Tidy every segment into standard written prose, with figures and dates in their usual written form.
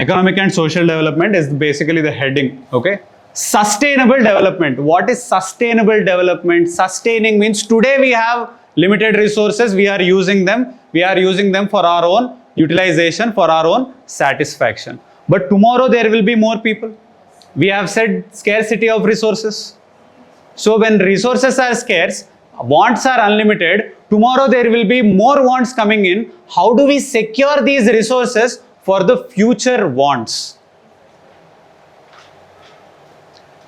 Economic and social development is basically the heading, okay? Sustainable development. What is sustainable development? Sustaining means today we have limited resources, we are using them. We are using them for our own utilization, for our own satisfaction. But tomorrow there will be more people. We have said scarcity of resources. So when resources are scarce, wants are unlimited, tomorrow there will be more wants coming in. How do we secure these resources for the future wants?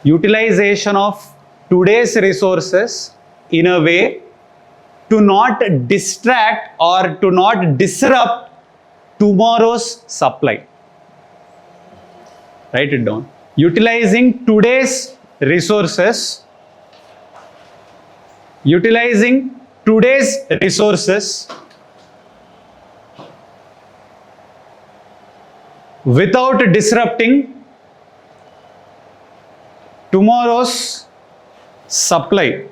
Utilization of today's resources in a way to not distract or to not disrupt tomorrow's supply. Write it down. Utilizing today's resources, without disrupting tomorrow's supply.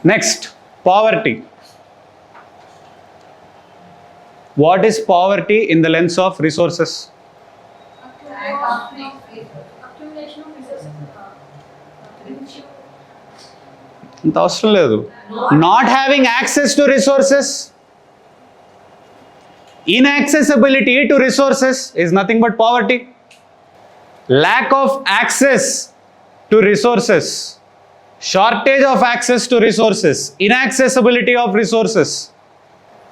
Next, poverty. What is poverty in the lens of resources? Accumulation of resources. Not having access to resources. Inaccessibility to resources is nothing but poverty. Lack of access to resources. Shortage of access to resources. Inaccessibility of resources.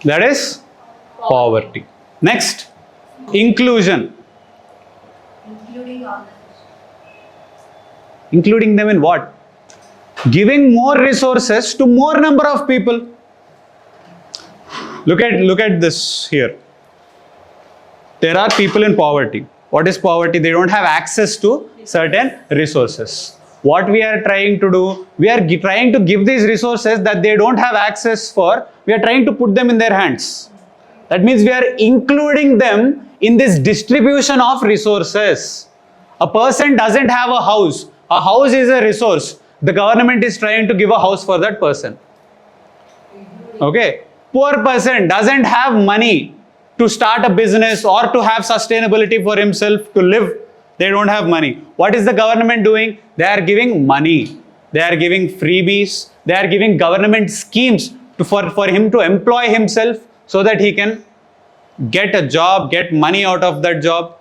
That is poverty. Next, inclusion. Including them in what? Giving more resources to more number of people. Look at this here. There are people in poverty. What is poverty? They don't have access to certain resources. What we are trying to do, we are trying to give these resources that they don't have access for, we are trying to put them in their hands. That means we are including them in this distribution of resources. A person doesn't have a house. A house is a resource. The government is trying to give a house for that person. Okay. Poor person doesn't have money to start a business or to have sustainability for himself to live. They don't have money. What is the government doing? They are giving money. They are giving freebies. They are giving government schemes for him to employ himself so that he can get a job, get money out of that job.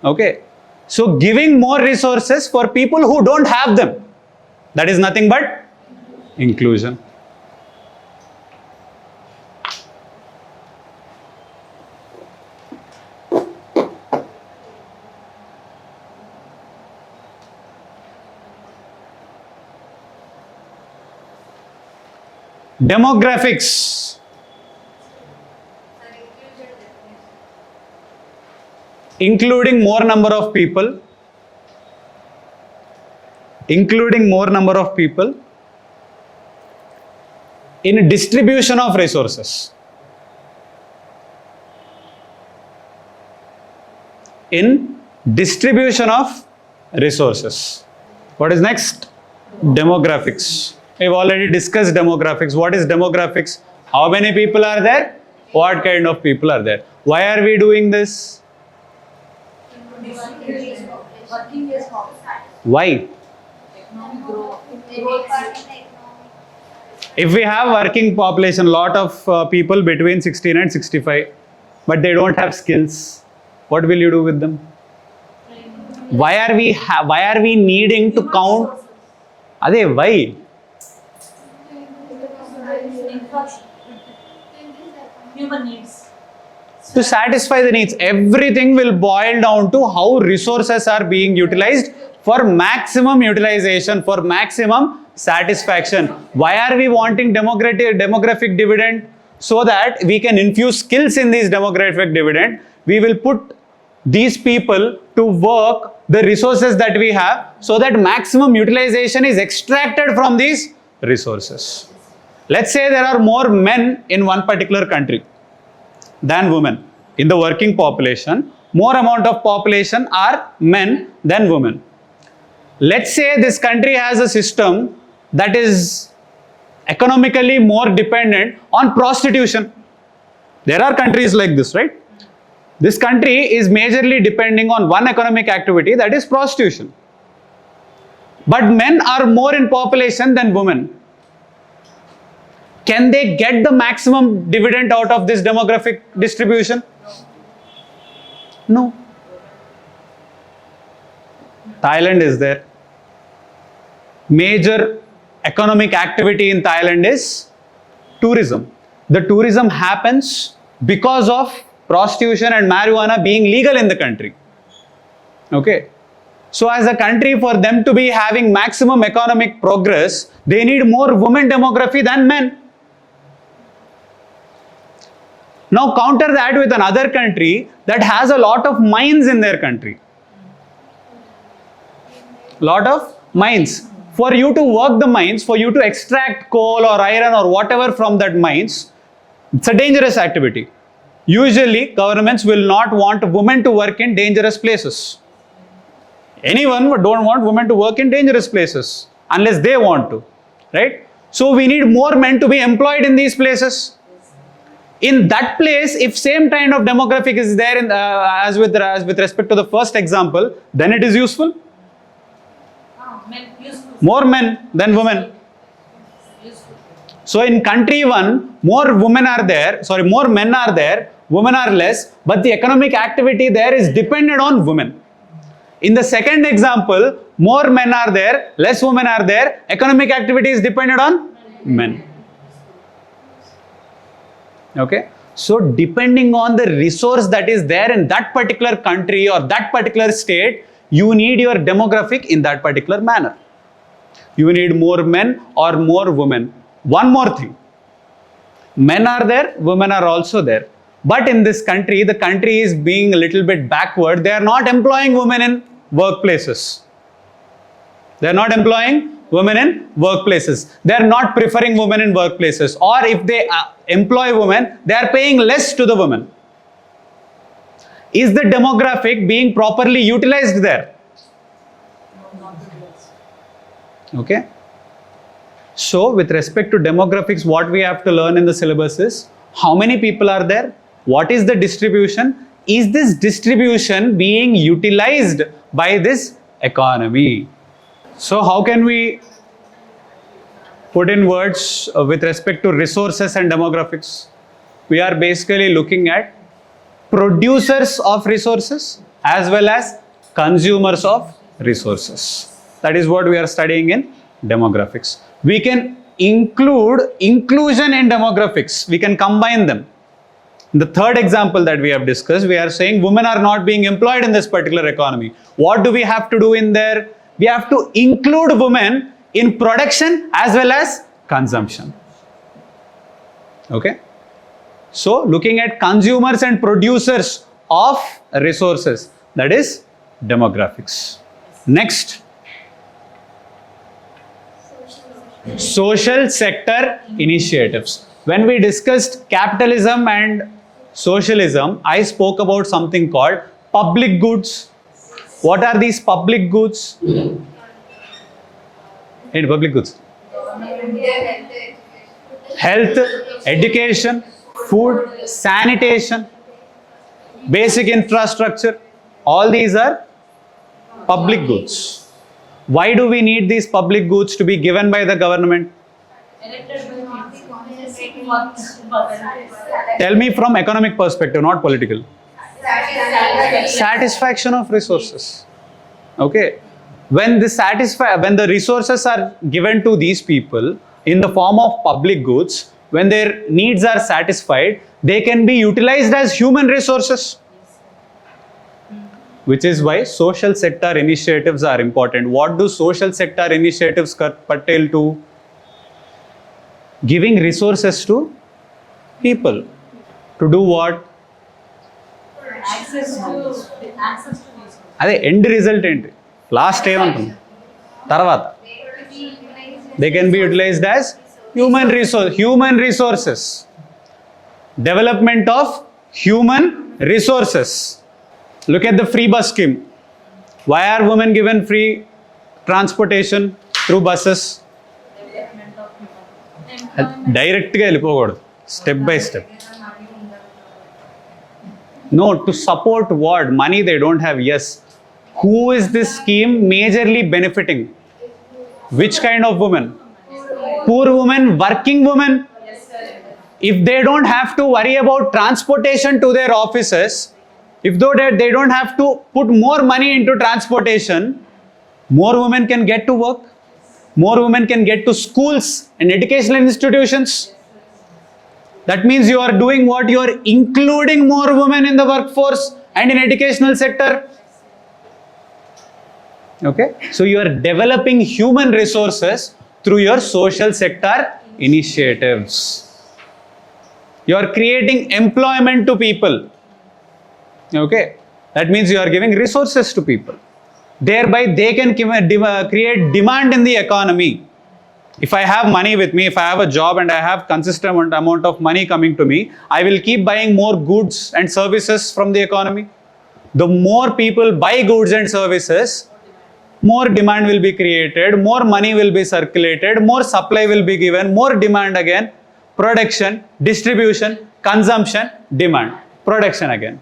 Okay. So giving more resources for people who don't have them. That is nothing but inclusion. Demographics. Including more number of people. Including more number of people in distribution of resources. In distribution of resources. What is next? Demographics. We've already discussed demographics. What is demographics? How many people are there? What kind of people are there? Why are we doing this? Why? If we have working population, lot of people between 16 and 65, but they don't have skills, what will you do with them? Why are we needing to count? Why? Human needs. To satisfy the needs. Everything will boil down to how resources are being utilized for maximum utilization, for maximum satisfaction. Why are we wanting demographic dividend? So that we can infuse skills in these demographic dividend. We will put these people to work the resources that we have so that maximum utilization is extracted from these resources. Let's say there are more men in one particular country than women. In the working population, more amount of population are men than women. Let's say this country has a system that is economically more dependent on prostitution. There are countries like this, right? This country is majorly depending on one economic activity, that is prostitution. But men are more in population than women. Can they get the maximum dividend out of this demographic distribution? No. Thailand is there. Major economic activity in Thailand is tourism. The tourism happens because of prostitution and marijuana being legal in the country. Okay. So as a country, for them to be having maximum economic progress, they need more women demography than men. Now counter that with another country that has a lot of mines in their country. Lot of mines. For you to work the mines, for you to extract coal or iron or whatever from that mines, it's a dangerous activity. Usually governments will not want women to work in dangerous places. Anyone don't want women to work in dangerous places unless they want to, right? So we need more men to be employed in these places. In that place, if same kind of demographic is there as with respect to the first example, then it is useful. More men than women. So in country 1, more men are there, women are less, but the economic activity there is dependent on women. In the second example, more men are there, less women are there, economic activity is dependent on men. Okay. So depending on the resource that is there in that particular country or that particular state, you need your demographic in that particular manner. You need more men or more women. One more thing. Men are there, women are also there. But in this country, the country is being a little bit backward. They are not employing women in workplaces. They are not employing women in workplaces. They are not preferring women in workplaces. Or if they employ women, they are paying less to the women. Is the demographic being properly utilized there? Okay. So with respect to demographics, what we have to learn in the syllabus is how many people are there? What is the distribution? Is this distribution being utilized by this economy? So how can we put in words with respect to resources and demographics? We are basically looking at producers of resources as well as consumers of resources. That is what we are studying in demographics. We can include inclusion in demographics. We can combine them. In the third example that we have discussed, we are saying women are not being employed in this particular economy. What do we have to do in there? We have to include women in production as well as consumption. Okay. So looking at consumers and producers of resources, that is demographics. Next. Social sector initiatives. When we discussed capitalism and socialism, I spoke about something called public goods. What are these public goods? In public goods? Health, education, food, sanitation, basic infrastructure. All these are public goods. Why do we need these public goods to be given by the government? Tell me from economic perspective, not political. Satisfaction of resources. Okay. When the resources are given to these people in the form of public goods, when their needs are satisfied, they can be utilized as human resources. Which is why social sector initiatives are important. What do social sector initiatives pertain to? Giving resources to people. To do what? Access to resources. అదే end result ఏంటి? Last ఏమంటుంది తర్వాత? They can be utilized as human resources. Development of human resources. Look at the free bus scheme. Why are women given free transportation through buses. Development of human. Employment. డైరెక్ట్గా వెళ్ళిపోకూడదు, step by step. No, to support what? Money they don't have, yes. Who is this scheme majorly benefiting? Which kind of women? Poor women, working women. If they don't have to worry about transportation to their offices, if though they don't have to put more money into transportation, more women can get to work. More women can get to schools and educational institutions. That means you are doing what? You are including more women in the workforce and in educational sector. Okay, so you are developing human resources through your social sector initiatives. You are creating employment to people. Okay, that means you are giving resources to people. Thereby they can create demand in the economy. If I have money with me, if I have a job and I have consistent amount of money coming to me, I will keep buying more goods and services from the economy. The more people buy goods and services, more demand will be created, more money will be circulated, more supply will be given, more demand again, production, distribution, consumption, demand, production again.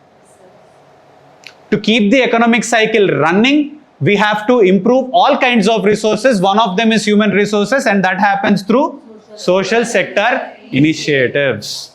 To keep the economic cycle running, we have to improve all kinds of resources. One of them is human resources, and that happens through social sector initiatives.